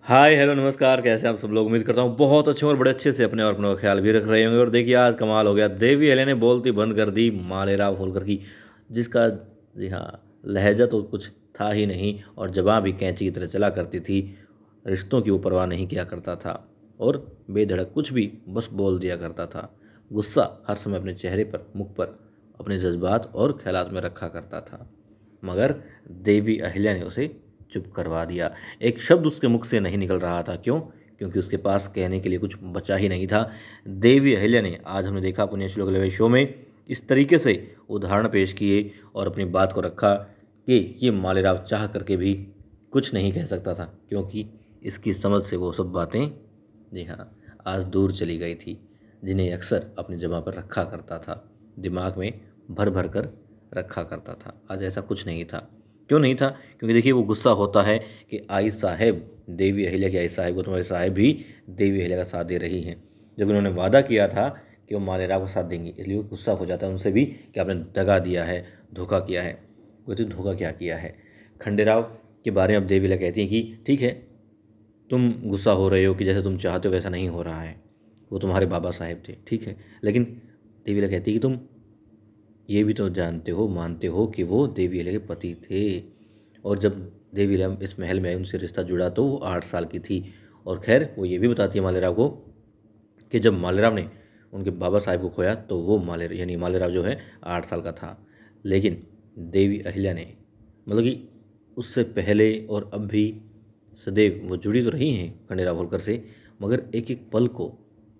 Hi hello नमस्कार, कैसे आप सब लोग। उम्मीद करता हूँ बहुत अच्छे और बड़े अच्छे से अपने और अपनों का ख्याल भी रख रहे होंगे। और देखिए आज कमाल हो गया, देवी अहल्या ने बोलती बंद कर दी मालेराव होलकर की, जिसका जी हाँ लहजा तो कुछ था ही नहीं और जबां भी कैंची की तरह चला करती थी। रिश्तों की वो परवाह नहीं किया करता था और बेधड़क कुछ भी बस बोल दिया करता था। गुस्सा हर समय अपने चेहरे पर, मुख पर, अपने जज्बात और ख्यालात में रखा करता था। मगर देवी अहिल्या ने उसे चुप करवा दिया। एक शब्द उसके मुख से नहीं निकल रहा था। क्यों? क्योंकि उसके पास कहने के लिए कुछ बचा ही नहीं था। देवी अहिल्या ने, आज हमने देखा पुण्यश्लोक लेवे शो में, इस तरीके से उदाहरण पेश किए और अपनी बात को रखा कि ये मालेराव चाह करके भी कुछ नहीं कह सकता था, क्योंकि इसकी समझ से वो सब बातें जी हाँ आज दूर चली गई थी, जिन्हें अक्सर अपनी जगह पर रखा करता था, दिमाग में भर भर कर रखा करता था। आज ऐसा कुछ नहीं था। क्यों नहीं था? क्योंकि देखिए वो गुस्सा होता है कि आई साहेब, देवी अहिल्या की आई साहेब को तुम्हारे साहेब भी देवी अहिल्या का साथ दे रही हैं, जब उन्होंने वादा किया था कि वो मालेराव का साथ देंगी। इसलिए वो गुस्सा हो जाता है उनसे भी कि आपने दगा दिया है, धोखा किया है। कोई तो धोखा क्या किया है? खंडेराव के बारे में अब देवी अहिल्या कहती हैं कि ठीक है, तुम गुस्सा हो रहे हो कि जैसे तुम चाहते हो वैसा नहीं हो रहा है, वो तुम्हारे बाबा साहेब थे, ठीक है, लेकिन देवी अहिल्या कहती है कि तुम ये भी तो जानते हो, मानते हो कि वो देवी अहिल्या के पति थे। और जब देवी अहिल्या इस महल में आई, उनसे रिश्ता जुड़ा तो वो 8 साल की थी। और खैर वो ये भी बताती है मालेराव को कि जब मालेराव ने उनके बाबा साहब को खोया तो वो यानी मालेराव जो है 8 साल का था। लेकिन देवी अहिल्या ने, मतलब कि उससे पहले और अब भी सदैव वो जुड़ी तो रही हैं खंडेराव होलकर से, मगर एक एक पल को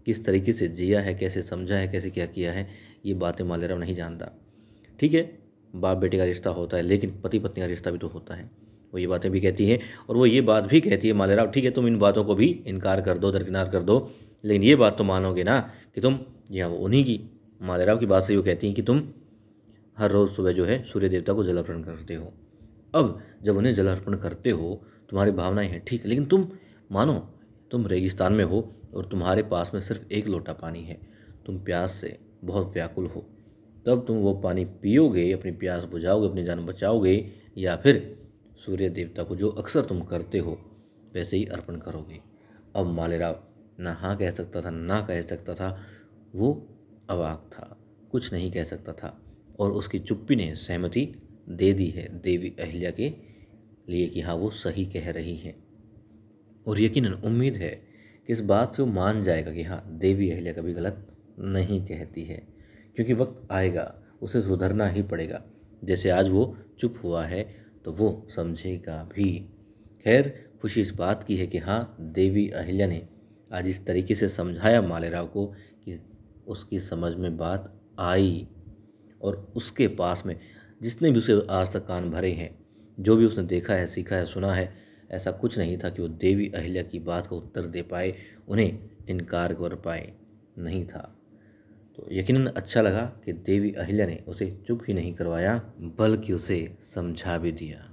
किस तरीके से जिया है, कैसे समझा है, कैसे क्या किया है, ये बातें मालेराव नहीं जानता। ठीक है, बाप बेटे का रिश्ता होता है, लेकिन पति पत्नी का रिश्ता भी तो होता है। वो ये बातें भी कहती हैं और वो ये बात भी कहती है मालेराव, ठीक है तुम इन बातों को भी इनकार कर दो, दरकिनार कर दो, लेकिन ये बात तो मानोगे ना कि तुम, जी हाँ वो उन्हीं की, मालेराव की बात से वो कहती हैं कि तुम हर रोज़ सुबह जो है सूर्य देवता को जल अर्पण करते हो। अब जब उन्हें जल अर्पण करते हो, तुम्हारी भावनाएं हैं ठीक है, लेकिन तुम मानो तुम रेगिस्तान में हो और तुम्हारे पास में सिर्फ एक लोटा पानी है, तुम प्यास से बहुत व्याकुल हो, तब तुम वो पानी पियोगे, अपनी प्यास बुझाओगे, अपनी जान बचाओगे, या फिर सूर्य देवता को जो अक्सर तुम करते हो वैसे ही अर्पण करोगे। अब मालेराव ना हाँ कह सकता था ना कह सकता था, वो अवाक था, कुछ नहीं कह सकता था। और उसकी चुप्पी ने सहमति दे दी है देवी अहिल्या के लिए कि हाँ वो सही कह रही हैं। और यकीनन उम्मीद है कि इस बात से वो मान जाएगा कि हाँ देवी अहिल्या कभी गलत नहीं कहती है, क्योंकि वक्त आएगा उसे सुधरना ही पड़ेगा। जैसे आज वो चुप हुआ है तो वो समझेगा भी। खैर खुशी इस बात की है कि हाँ देवी अहिल्या ने आज इस तरीके से समझाया मालेराव को कि उसकी समझ में बात आई। और उसके पास में जिसने भी उसे आज तक कान भरे हैं, जो भी उसने देखा है, सीखा है, सुना है, ऐसा कुछ नहीं था कि वो देवी अहिल्या की बात का उत्तर दे पाए, उन्हें इनकार कर पाए, नहीं था। तो यकीनन अच्छा लगा कि देवी अहिल्या ने उसे चुप ही नहीं करवाया, बल्कि उसे समझा भी दिया।